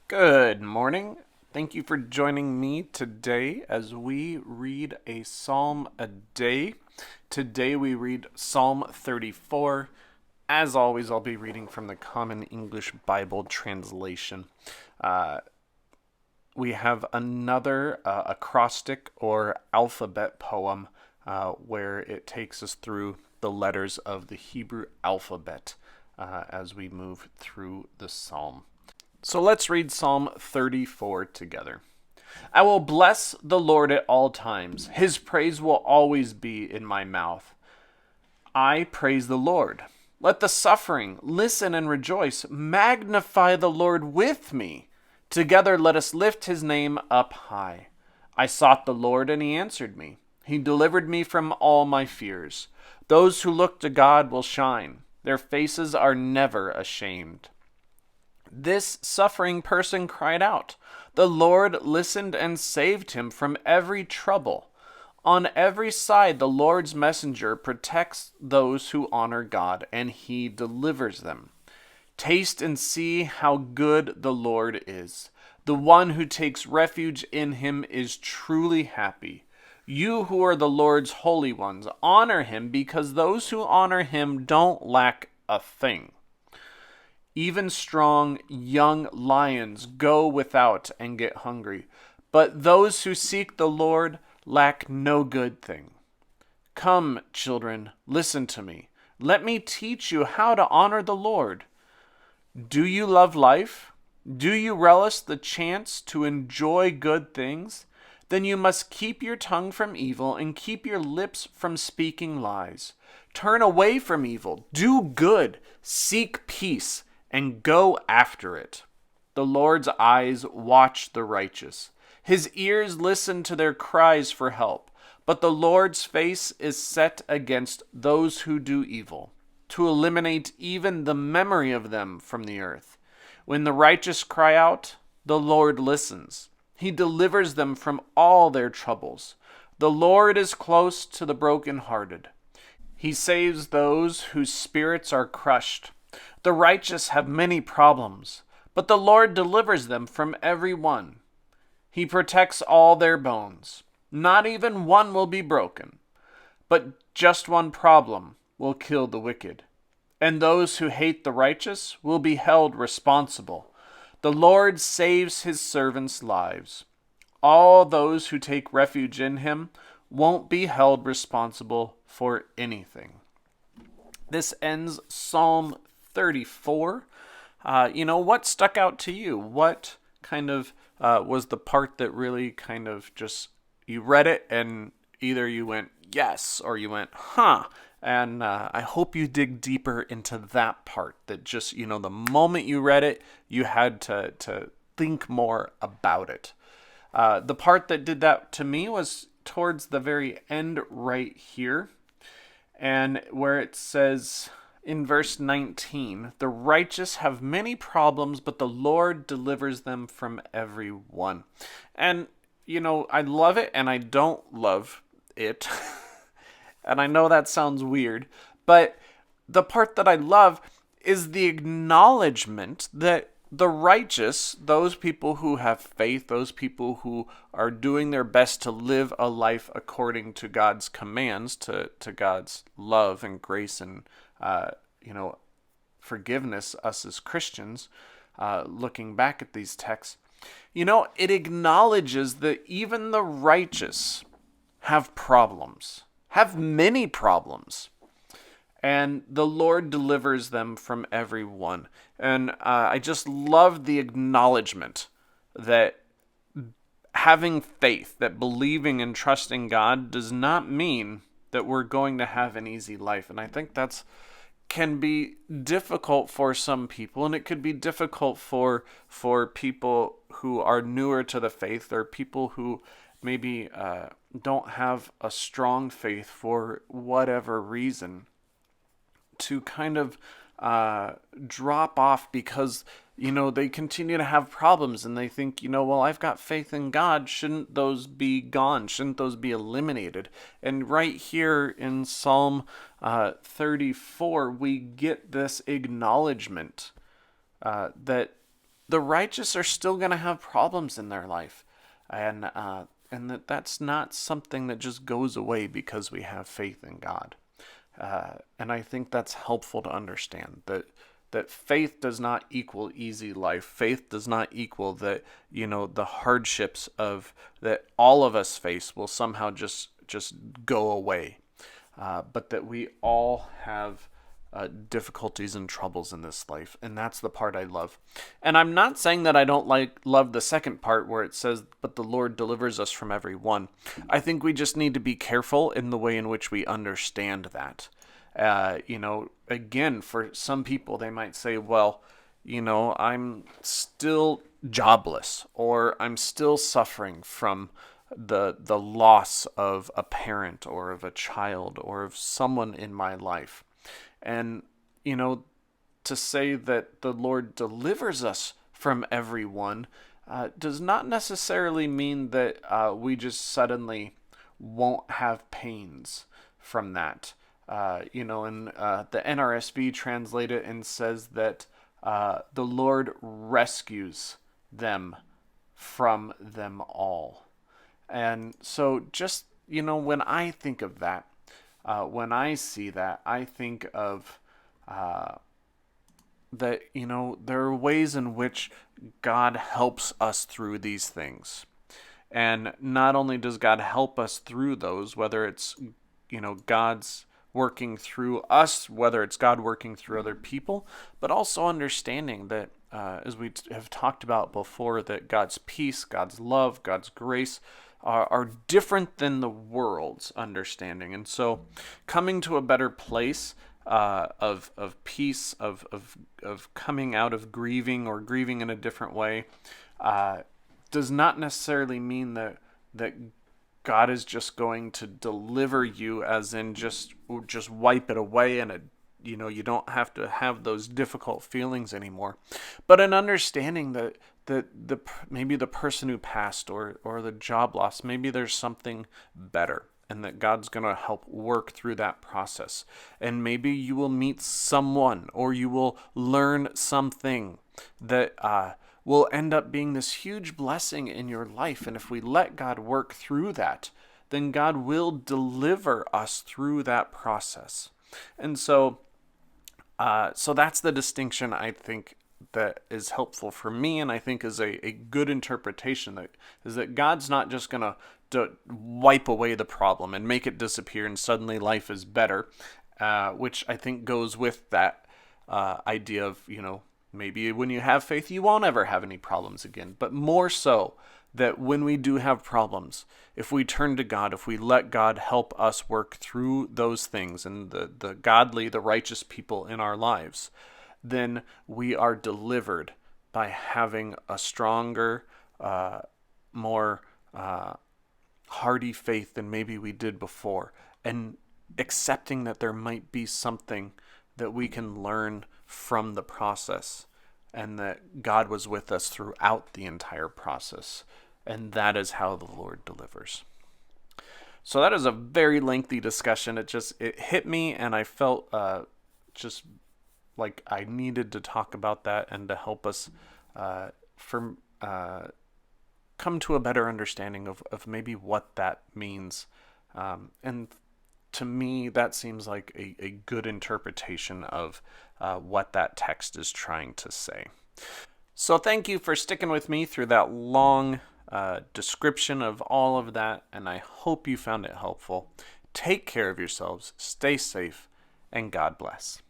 Good morning. Thank you for joining me today as we read a psalm a day. Today we read Psalm 34. As always, I'll be reading from the Common English Bible translation. We have another acrostic or alphabet poem where it takes us through the letters of the Hebrew alphabet as we move through the psalm. So let's read Psalm 34 together. I will bless the Lord at all times. His praise will always be in my mouth. I praise the Lord. Let the suffering listen and rejoice. Magnify the Lord with me. Together let us lift his name up high. I sought the Lord and he answered me. He delivered me from all my fears. Those who look to God will shine. Their faces are never ashamed. This suffering person cried out. The Lord listened and saved him from every trouble. On every side, the Lord's messenger protects those who honor God, and he delivers them. Taste and see how good the Lord is. The one who takes refuge in him is truly happy. You who are the Lord's holy ones, honor him, because those who honor him don't lack a thing. Even strong young lions go without and get hungry, but those who seek the Lord lack no good thing. Come, children, listen to me. Let me teach you how to honor the Lord. Do you love life? Do you relish the chance to enjoy good things? Then you must keep your tongue from evil and keep your lips from speaking lies. Turn away from evil, do good, seek peace, and go after it. The Lord's eyes watch the righteous. His ears listen to their cries for help. But the Lord's face is set against those who do evil, to eliminate even the memory of them from the earth. When the righteous cry out, the Lord listens. He delivers them from all their troubles. The Lord is close to the brokenhearted. He saves those whose spirits are crushed. The righteous have many problems, but the Lord delivers them from every one. He protects all their bones. Not even one will be broken. But just one problem will kill the wicked. And those who hate the righteous will be held responsible. The Lord saves his servants' lives. All those who take refuge in him won't be held responsible for anything. This ends Psalm 34. What stuck out to you? What kind of was the part that really kind of just, you read it and either you went yes or you went huh? And I hope you dig deeper into that part that just, the moment you read it, you had to think more about it. The part that did that to me was towards the very end right here, and where it says in verse 19, the righteous have many problems, but the Lord delivers them from every one. And, I love it and I don't love it. And I know that sounds weird, but the part that I love is the acknowledgement that the righteous, those people who have faith, those people who are doing their best to live a life according to God's commands, to God's love and grace and, forgiveness, us as Christians, looking back at these texts, it acknowledges that even the righteous have problems, have many problems. And the Lord delivers them from every one. And I just love the acknowledgement that having faith, that believing and trusting God does not mean that we're going to have an easy life. And I think that's can be difficult for some people, and it could be difficult for people who are newer to the faith, or people who maybe don't have a strong faith for whatever reason, to kind of drop off because they continue to have problems, and they think, well, I've got faith in God, shouldn't those be gone, shouldn't those be eliminated? And right here in Psalm 34 we get this acknowledgement that the righteous are still going to have problems in their life, and that's not something that just goes away because we have faith in God. And I think that's helpful to understand that faith does not equal easy life. Faith does not equal that, the hardships of that all of us face will somehow just go away. But that we all have difficulties and troubles in this life, and that's the part I love. And I'm not saying that I don't love the second part where it says, "But the Lord delivers us from every one." I think we just need to be careful in the way in which we understand that. Again, for some people, they might say, "Well, I'm still jobless, or I'm still suffering from the loss of a parent or of a child or of someone in my life." And, to say that the Lord delivers us from everyone does not necessarily mean that we just suddenly won't have pains from that. And the NRSV translate it and says that the Lord rescues them from them all. And so just, when I think of that, when I see that, I think of that, there are ways in which God helps us through these things. And not only does God help us through those, whether it's, God's working through us, whether it's God working through other people, but also understanding that, as we have talked about before, that God's peace, God's love, God's grace are different than the world's understanding. And so coming to a better place of peace, of coming out of grieving or grieving in a different way, does not necessarily mean that God is just going to deliver you, as in just wipe it away, and you don't have to have those difficult feelings anymore. But an understanding that maybe the person who passed or the job loss, maybe there's something better, and that God's going to help work through that process. And maybe you will meet someone, or you will learn something that will end up being this huge blessing in your life. And if we let God work through that, then God will deliver us through that process. And so that's the distinction I think that is helpful for me, and I think is a good interpretation, that is that God's not just going to wipe away the problem and make it disappear and suddenly life is better, which I think goes with that idea of, maybe when you have faith, you won't ever have any problems again. But more so, that when we do have problems, if we turn to God, if we let God help us work through those things and the godly, the righteous people in our lives, then we are delivered by having a stronger, more hearty faith than maybe we did before, and accepting that there might be something that we can learn from the process, and that God was with us throughout the entire process. And that is how the Lord delivers. So that is a very lengthy discussion. It hit me, and I felt just like I needed to talk about that, and to help us come to a better understanding of maybe what that means. And to me, that seems like a good interpretation of what that text is trying to say. So thank you for sticking with me through that long description of all of that, and I hope you found it helpful. Take care of yourselves, stay safe, and God bless.